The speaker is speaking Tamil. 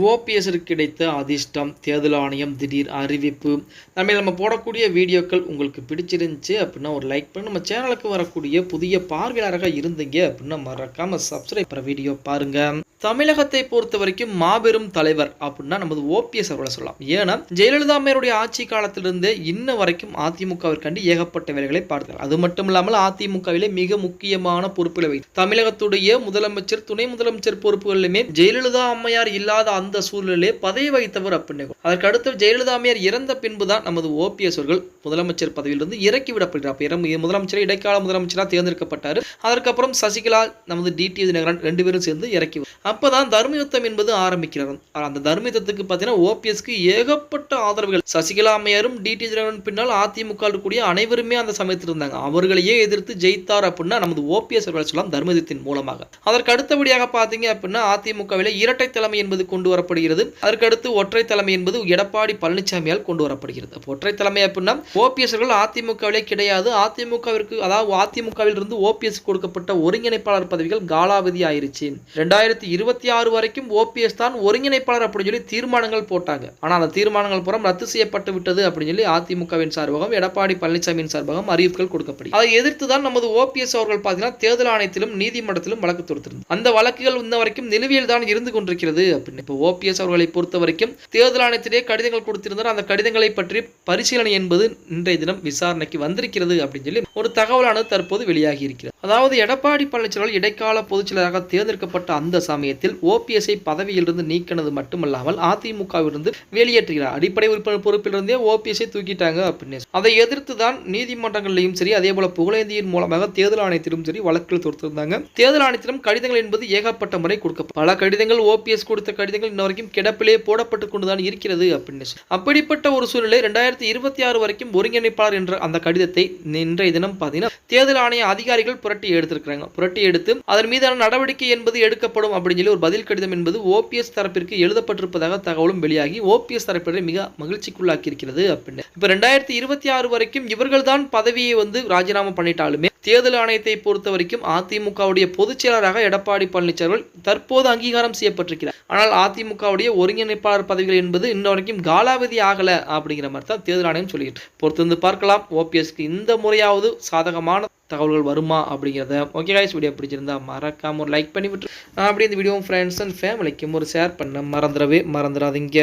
ஓபிஎஸ்ஸிற்கு கிடைத்த அதிர்ஷ்டம், தேர்தல் ஆணையம் திடீர் அறிவிப்பு. நம்ம போடக்கூடிய வீடியோக்கள் உங்களுக்கு பிடிச்சிருந்துச்சு அப்படின்னா ஒரு லைக் பண்ணி நம்ம சேனலுக்கு வரக்கூடிய புதிய பார்வையாளராக இருந்தீங்க அப்படின்னா மறக்காம சப்ஸ்கிரைப் பண்ண வீடியோ பாருங்க. தமிழகத்தை பொறுத்த வரைக்கும் மாபெரும் தலைவர் அப்படின்னா நமது ஓபிஎஸ் அவர்களை சொல்லலாம். ஏன்னா ஜெயலலிதா அம்மையாருடைய ஆட்சி காலத்திலிருந்து இன்ன வரைக்கும் அதிமுகவிற்காண்டி ஏகப்பட்ட வேலைகளை பார்த்தார். அது மட்டும் இல்லாமல் அதிமுகவிலே மிக முக்கியமான பொறுப்புகளை வைத்து தமிழகத்துடைய முதலமைச்சர், துணை முதலமைச்சர் பொறுப்புகளிலுமே ஜெயலலிதா அம்மையார் இல்லாத அந்த சூழ்நிலையிலே பதவி வகித்தவர் அப்படின்னு. அதற்கு அடுத்து ஜெயலலிதா அம்மையார் இறந்த பின்புதான் நமது ஓபிஎஸ் அவர்கள் முதலமைச்சர் பதவியிலிருந்து இறக்கி விடப்படுகிறார். முதலமைச்சர் இடைக்கால முதலமைச்சராக தேர்ந்தெடுக்கப்பட்டார். அதற்கப்புறம் சசிகலா, நமது டிடிவி தினகரன் 2 பேரும் சேர்ந்து இறக்கி அப்பதான் தர்மயுத்தம் என்பது ஆரம்பிக்கிறார். அந்த தர்மயுத்தத்துக்கு பார்த்தீங்கன்னா ஓபிஎஸ்க்கு ஏகப்பட்ட ஆதரவுகள். சசிகலா அம்மையாரும் டிடி தினகரன் பின்னால் அதிமுக கூடிய அனைவருமே அந்த சமயத்தில் இருந்தாங்க. அவர்களையே எதிர்த்து ஜெயித்தார் அப்படின்னா நமது ஓபிஎஸ் அவர்கள் சொல்லலாம் தர்மயுத்தத்தின் மூலமாக. அதற்கு அடுத்தபடியாக பார்த்தீங்க அப்படின்னா அதிமுகவிலே இரட்டை தலைமை என்பது கொண்டு வரப்படுகிறது. அதற்கு அடுத்து ஒற்றை தலைமை என்பது எடப்பாடி பழனிசாமியால் கொண்டு வரப்படுகிறது. ஒற்றை தலைமை அப்படின்னா ஓபிஎஸ் அவர்கள் அதிமுகவிலே கிடையாது. அதிமுகவிற்கு, அதாவது அதிமுகவில் இருந்து ஓபிஎஸ் கொடுக்கப்பட்ட ஒருங்கிணைப்பாளர் பதவிகள் காலாவதி ஆயிருச்சு. 2026 வரைக்கும் ஓபிஎஸ் தான் ஒருங்கிணைப்பாளர் அப்படின்னு சொல்லி தீர்மானங்கள் போட்டாங்க. ஆனால் அந்த தீர்மானங்கள் புறம் ரத்து செய்யப்பட்டு விட்டது அப்படின்னு சொல்லி அதிமுகவின் சார்பாகவும் எடப்பாடி பழனிசாமியின் சார்பாகவும் அறிவிப்புகள் கொடுக்கப்படும். அதை எதிர்த்து தான் நமது ஓபிஎஸ் அவர்கள் பார்த்தீங்கன்னா தேர்தல் ஆணையத்திலும் நீதிமன்றத்திலும் வழக்கு தொடுத்திருந்தது. அந்த வழக்குகள் இந்த வரைக்கும் நிலுவையில் தான் இருந்து கொண்டிருக்கிறது அப்படின்னு. இப்போ ஓபிஎஸ் அவர்களை பொறுத்த வரைக்கும் தேர்தல் ஆணையத்திலே கடிதங்கள் கொடுத்திருந்தார். அந்த கடிதங்களை பற்றி பரிசீலனை என்பது இன்றைய தினம் விசாரணைக்கு வந்திருக்கிறது அப்படின்னு சொல்லி ஒரு தகவலானது தற்போது வெளியாகி இருக்கிறது. அதாவது எடப்பாடி பழனிசாமி இடைக்கால பொதுச்செயலாளராக தேர்ந்தெடுக்கப்பட்ட அந்த சமயத்தில் ஓபிஎஸ்ஐ பதவியிலிருந்து நீக்கினது மட்டுமல்லாமல் அதிமுகவிலிருந்து வெளியேற்றுகிறார். அடிப்படை உறுப்பினர் பொறுப்பிலிருந்தே ஓபிஎஸ்ஐ தூக்கிட்டாங்க அப்படின்னு. அதை எதிர்த்து தான் நீதிமன்றங்களிலும் சரி, அதே போல புகழேந்தியின் மூலமாக தேர்தல் ஆணையத்திலும் சரி வழக்குகள் தொடுத்திருந்தாங்க. தேர்தல் ஆணையத்திலும் கடிதங்கள் என்பது ஏகப்பட்ட முறை கொடுக்கப்படும். பல கடிதங்கள் ஓபிஎஸ் கொடுத்த கடிதங்கள் இன்ன வரைக்கும் கிடப்பிலே போடப்பட்டு கொண்டுதான் இருக்கிறது அப்படின்னு. அப்படிப்பட்ட ஒரு சூழ்நிலை 2026 வரைக்கும் ஒருங்கிணைப்பாளர் என்ற அந்த கடிதத்தை இன்றைய தினம் பார்த்தீங்கன்னா தேர்தல் ஆணைய அதிகாரிகள் புரட்டி எடுத்திருக்கிறாங்க. புரட்டி எடுத்து அதன் மீதான நடவடிக்கை என்பது எடுக்கப்படும் அப்படின்னு சொல்லி ஒரு பதில் கடிதம் என்பது ஓபிஎஸ் தரப்பிற்கு எழுதப்பட்டிருப்பதாக தகவலும் வெளியாகி ஓபிஎஸ் தரப்பினரை மிக மகிழ்ச்சிக்குள்ளாக்கி இருக்கிறது அப்படின்னு. இப்ப 2026 வரைக்கும் இவர்கள் தான் பதவியை ராஜினாமா பண்ணிட்டாலுமே தேர்தல் ஆணையத்தை பொறுத்த வரைக்கும் அதிமுகவுடைய பொதுச் செயலராக எடப்பாடி பழனிசாமி தற்போது அங்கீகாரம் செய்யப்பட்டிருக்கிறார். ஆனால் அதிமுகவுடைய ஒருங்கிணைப்பாளர் பதவிகள் என்பது இன்ன வரைக்கும் காலாவதி ஆகல அப்படிங்கிற மாதிரி தான் தேர்தல் ஆணையம் சொல்லிட்டு பொறுத்திருந்து பார்க்கலாம். ஓபிஎஸ்க்கு இந்த முறையாவது சாதகமான தகவல்கள் வருமா அப்படிங்கிறத. ஓகே गाइस, வீடியோ பிடிச்சிருந்தா மறக்காம ஒரு லைக் பண்ணி விட்டு அப்படியே இந்த வீடியோ ஃப்ரெண்ட்ஸ் அண்ட் ஃபேமிலிக்கும் ஒரு ஷேர் பண்ண மறந்துடாதீங்க.